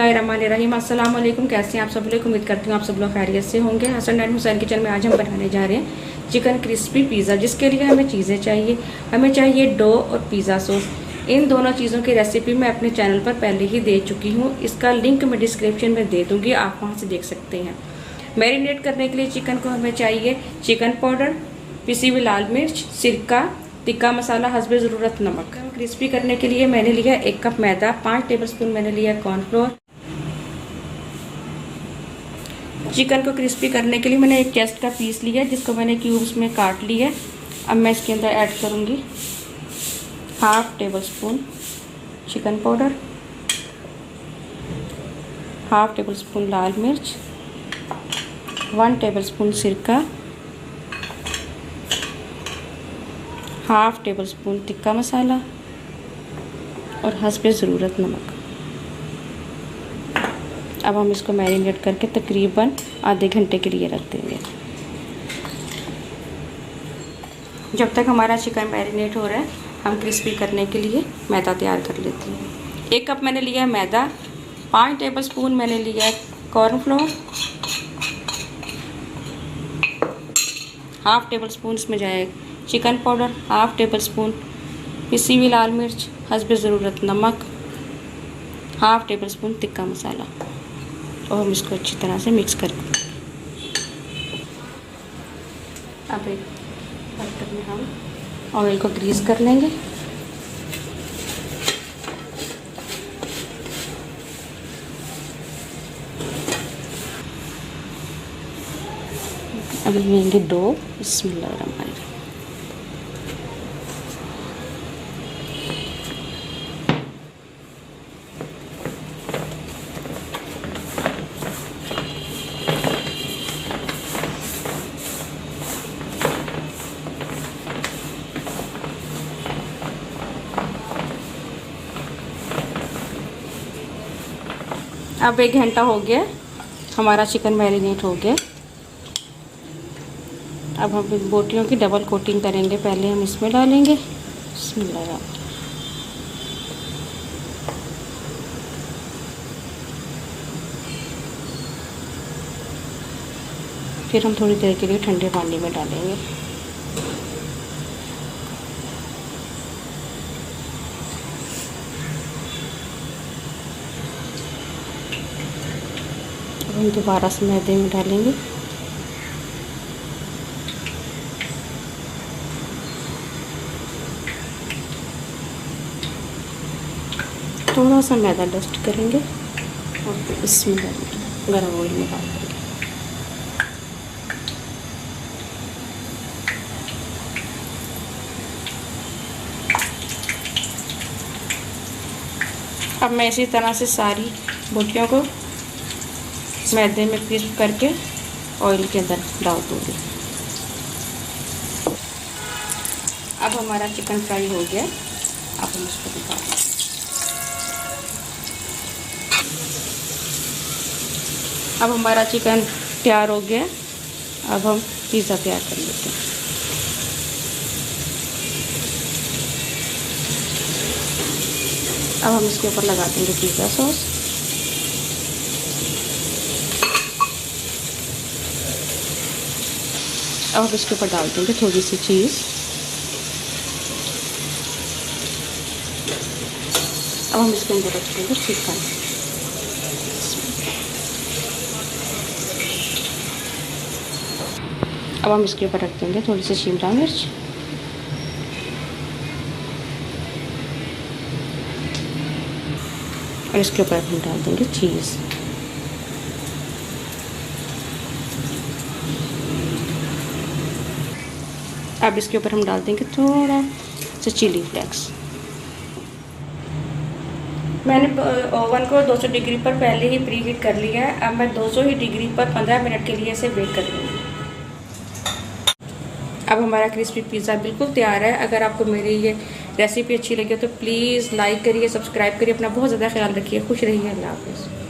बिस्मिल्लाहिर्रहमानिर्रहीम। अस्सलाम वालेकुम। कैसे हैं आप सब लोग? उम्मीद करती हूँ आप सब लोग खैरियत से होंगे। हसन एंड हुसैन किचन में आज हम बनाने जा रहे हैं चिकन क्रिस्पी पिज़्ज़ा, जिसके लिए हमें चीज़ें चाहिए। हमें चाहिए डो और पिज़्ज़ा सॉस। इन दोनों चीज़ों की रेसिपी मैं अपने चैनल पर पहले ही दे चुकी हूँ, इसका लिंक मैं डिस्क्रिप्शन में दे दूँगी, आप वहाँ से देख सकते हैं। मैरिनेट करने के लिए चिकन को हमें चाहिए चिकन पाउडर, पिसी हुई लाल मिर्च, सिरका, टिक्का मसाला, हस्बे ज़रूरत नमक। क्रिस्पी करने के लिए मैंने लिया 1 कप मैदा, 5 टेबलस्पून मैंने लिया कॉर्नफ्लोर। चिकन को क्रिस्पी करने के लिए मैंने एक चेस्ट का पीस लिया, जिसको मैंने क्यूब्स में काट लिया। अब मैं इसके अंदर ऐड करूँगी 1/2 टेबलस्पून चिकन पाउडर, 1/2 टेबलस्पून लाल मिर्च, 1 टेबलस्पून सिरका, 1/2 टेबलस्पून टिक्का मसाला और हस्बे ज़रूरत नमक। अब हम इसको मैरिनेट करके तकरीबन आधे घंटे के लिए रख देंगे। जब तक हमारा चिकन मैरिनेट हो रहा है, हम क्रिस्पी करने के लिए मैदा तैयार कर लेते हैं। 1 कप मैंने लिया है मैदा, 5 टेबलस्पून मैंने लिया है कॉर्नफ्लोर, 1/2 टेबलस्पून इसमें जाए चिकन पाउडर, 1/2 टेबलस्पून पिसी हुई लाल मिर्च, हस्बे ज़रूरत नमक, 1/2 टेबलस्पून टिक्का मसाला, और हम इसको अच्छी तरह से मिक्स कर देंगे। अब एक बर्तन में हम ऑयल को ग्रीस कर लेंगे। अब लेंगे डो। बिस्मिल्लाहिर्रहमानिर्रहीम। अब 1 घंटा हो गया, हमारा चिकन मैरिनेट हो गया। अब हम बोटियों की डबल कोटिंग करेंगे। पहले हम इसमें डालेंगे बिस्मिल्लाह, फिर हम थोड़ी देर के लिए ठंडे पानी में डालेंगे। अब हम दोबारा से मैदे में डालेंगे। थोड़ा सा मैदा डस्ट करेंगे और इसमें गरम ऑयल में डाल देंगे। अब मैं इसी तरह से सारी बोटियों को मैदे में क्रिस्प करके ऑयल के अंदर डाल दूँगी। अब हमारा चिकन फ्राई हो गया। अब हम इसको निकालेंगे। अब हमारा चिकन तैयार हो गया। अब हम पिज़्ज़ा तैयार कर लेते हैं। अब हम इसके ऊपर लगा देंगे पिज़्ज़ा सॉस। अब हम इसके ऊपर डाल देंगे थोड़ी सी चीज़। अब हम इसके अंदर रख देंगे चिकन। अब हम इसके ऊपर रख देंगे थोड़ी सी शिमला मिर्च, और इसके ऊपर हम डाल देंगे चीज़। अब इसके ऊपर हम डाल देंगे थोड़ा सा चिली फ्लेक्स। मैंने ओवन को 200 डिग्री पर पहले ही प्री हीट कर लिया है। अब मैं 200 ही डिग्री पर 15 मिनट के लिए इसे बेक कर लूँगी। अब हमारा क्रिस्पी पिज़्ज़ा बिल्कुल तैयार है। अगर आपको मेरी ये रेसिपी अच्छी लगी तो प्लीज़ लाइक करिए, सब्सक्राइब करिए, अपना बहुत ज़्यादा ख्याल रखिए। खुश रहिए। अल्लाह हाफ़िज़।